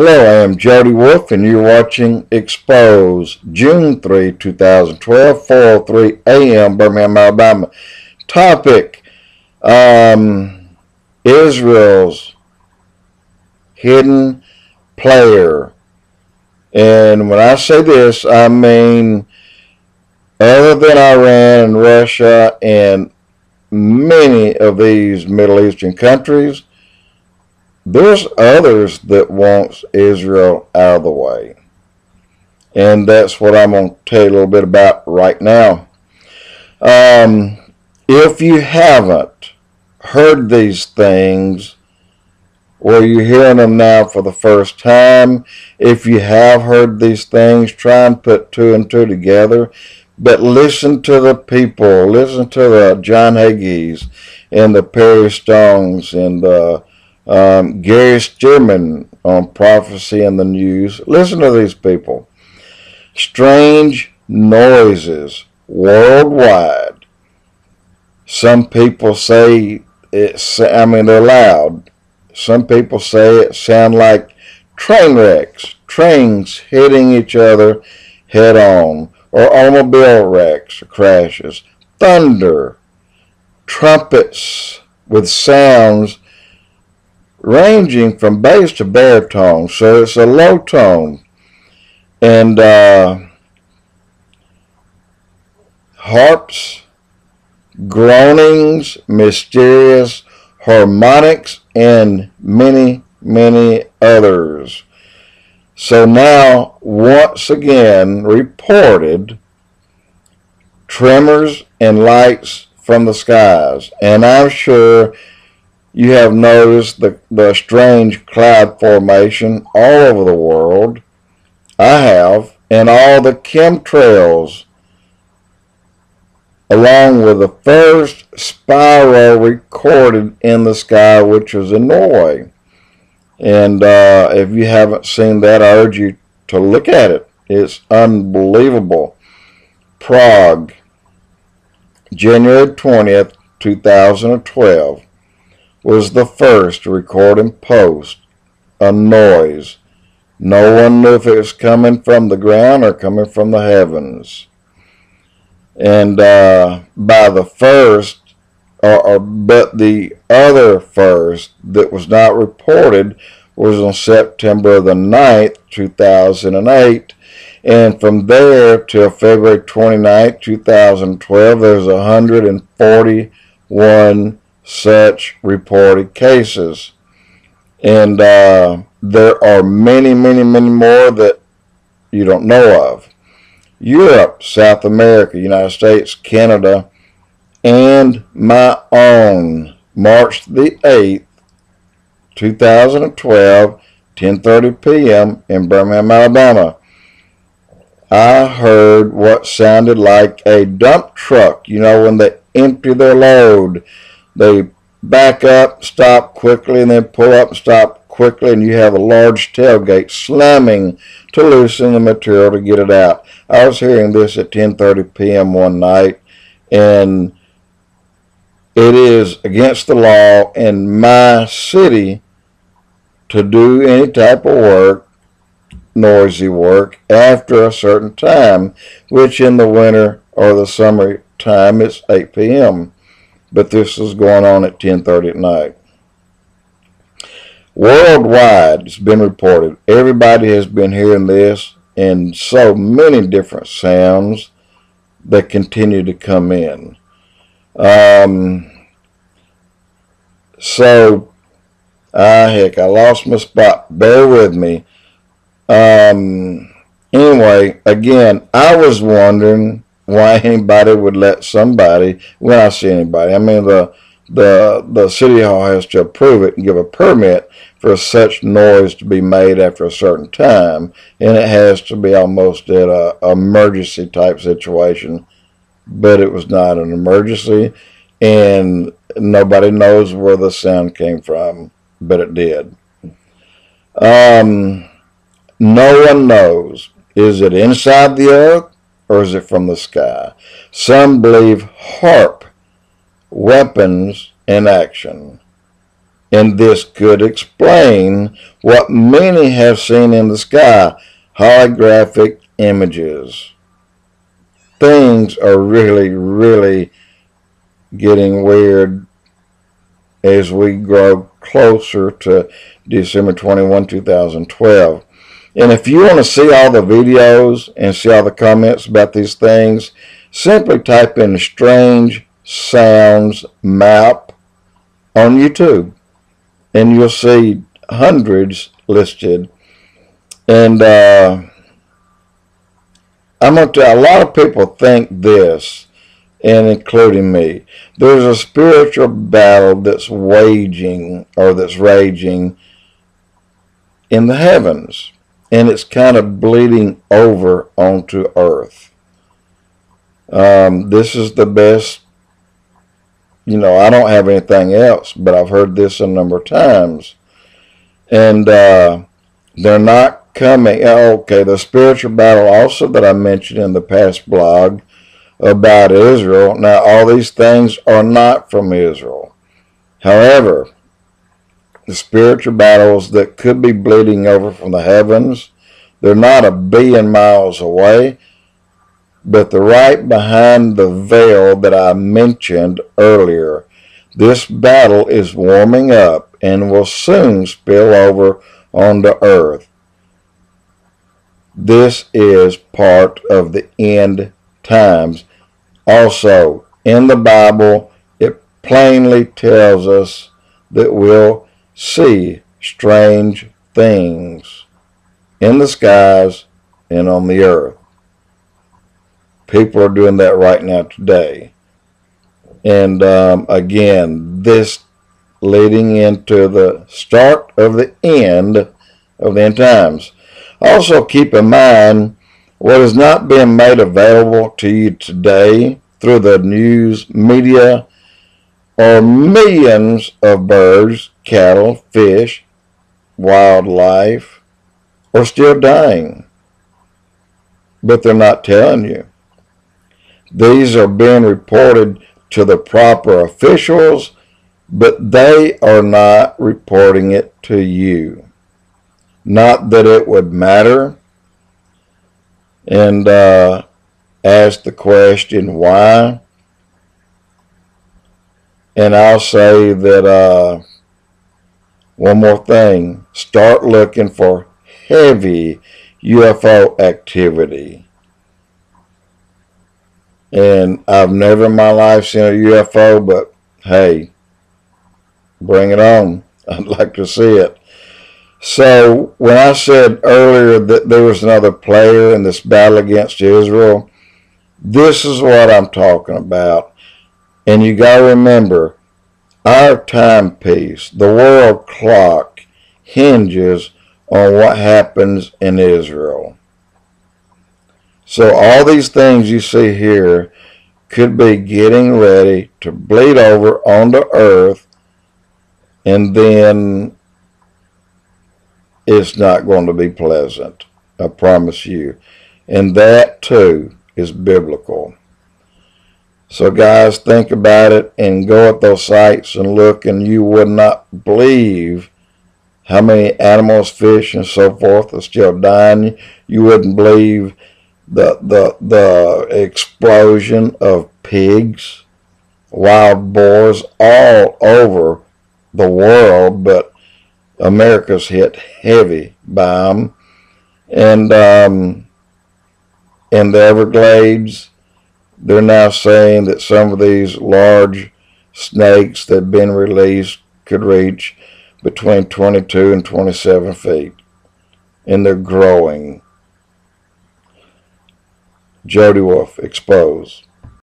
Hello, I am Jody Wolf, and you're watching Expose, June 3, 2012, 4:03 a.m., Birmingham, Alabama. Topic, Israel's hidden player. And when I say this, I mean other than Iran and Russia and many of these Middle Eastern countries, there's others that wants Israel out of the way. And that's what I'm going to tell you a little bit about right now. If you haven't heard these things, or you're hearing them now for the first time, if you have heard these things, try and put two and two together. But listen to the people. Listen to the John Hagees and the Perry Stones and the Gary Stearman on Prophecy in the News. Listen to these people. Strange noises worldwide. Some people say they're loud. Some people say it sound like train wrecks, trains hitting each other head on, or automobile wrecks or crashes, thunder, trumpets with sounds ranging from bass to baritone, so it's a low tone, and harps, groanings, mysterious harmonics, and many, many others. So now, once again, reported tremors and lights from the skies, and I'm sure you have noticed the strange cloud formation all over the world. I have, and all the chemtrails, along with the first spiral recorded in the sky, which was in Norway. And if you haven't seen that, I urge you to look at it. It's unbelievable. Prague, January 20th, 2012. Was the first to record and post a noise. No one knew if it was coming from the ground or coming from the heavens. And by the first, but the other first that was not reported was on September the 9th, 2008. And from there till February 29th, 2012, there's 141 such reported cases, and there are many, many, many more that you don't know of. Europe, South America, United States, Canada, and my own, March the 8th, 2012, 10:30 p.m. in Birmingham, Alabama. I heard what sounded like a dump truck. You know, when they empty their load, they back up, stop quickly, and then pull up and stop quickly, and you have a large tailgate slamming to loosen the material to get it out. I was hearing this at 10:30 p.m. one night, and it is against the law in my city to do any type of work, noisy work, after a certain time, which in the winter or the summer time is 8 p.m., but this is going on at 10:30 at night. Worldwide, it's been reported. Everybody has been hearing this, and so many different sounds that continue to come in. Heck, I lost my spot. Bear with me. Anyway, again, I was wondering why anybody would let somebody, when I see anybody, I mean the city hall has to approve it and give a permit for such noise to be made after a certain time, and it has to be almost at a emergency type situation, but it was not an emergency, and nobody knows where the sound came from, but it did. No one knows. Is it inside the earth, or is it from the sky? Some believe HAARP, weapons in action. And this could explain what many have seen in the sky, holographic images. Things are really, really getting weird as we grow closer to December 21, 2012. And if you want to see all the videos and see all the comments about these things, simply type in Strange Sounds Map on YouTube, and you'll see hundreds listed. And I'm going to tell you, a lot of people think this, and including me, there's a spiritual battle that's waging, or that's raging in the heavens, and it's kind of bleeding over onto earth. This is the best, I don't have anything else, but I've heard this a number of times. And they're not coming. Okay, the spiritual battle also that I mentioned in the past blog about Israel. Now, all these things are not from Israel. However, the spiritual battles that could be bleeding over from the heavens, they're not a billion miles away, but they're right behind the veil that I mentioned earlier. This battle is warming up and will soon spill over onto earth. This is part of the end times. Also, in the Bible, it plainly tells us that we'll see strange things in the skies and on the earth. People are doing that right now today. And again, this leading into the start of the end times. Also keep in mind what is not being made available to you today through the news media, or millions of birds, cattle, fish, wildlife are still dying, but they're not telling you. These are being reported to the proper officials, but they are not reporting it to you. Not that it would matter. And ask the question, why? And I'll say that one more thing. Start looking for heavy UFO activity. And I've never in my life seen a UFO, but hey, bring it on. I'd like to see it. So when I said earlier that there was another player in this battle against Israel, this is what I'm talking about. And you got to remember, our timepiece, the world clock, hinges on what happens in Israel. So all these things you see here could be getting ready to bleed over onto earth, and then it's not going to be pleasant. I promise you. And that too is biblical. So guys, think about it and go at those sites and look, and you would not believe how many animals, fish, and so forth are still dying. You wouldn't believe the explosion of pigs, wild boars all over the world, but America's hit heavy by them. And in the Everglades, they're now saying that some of these large snakes that have been released could reach between 22 and 27 feet. And they're growing. Jody Wolf, exposed.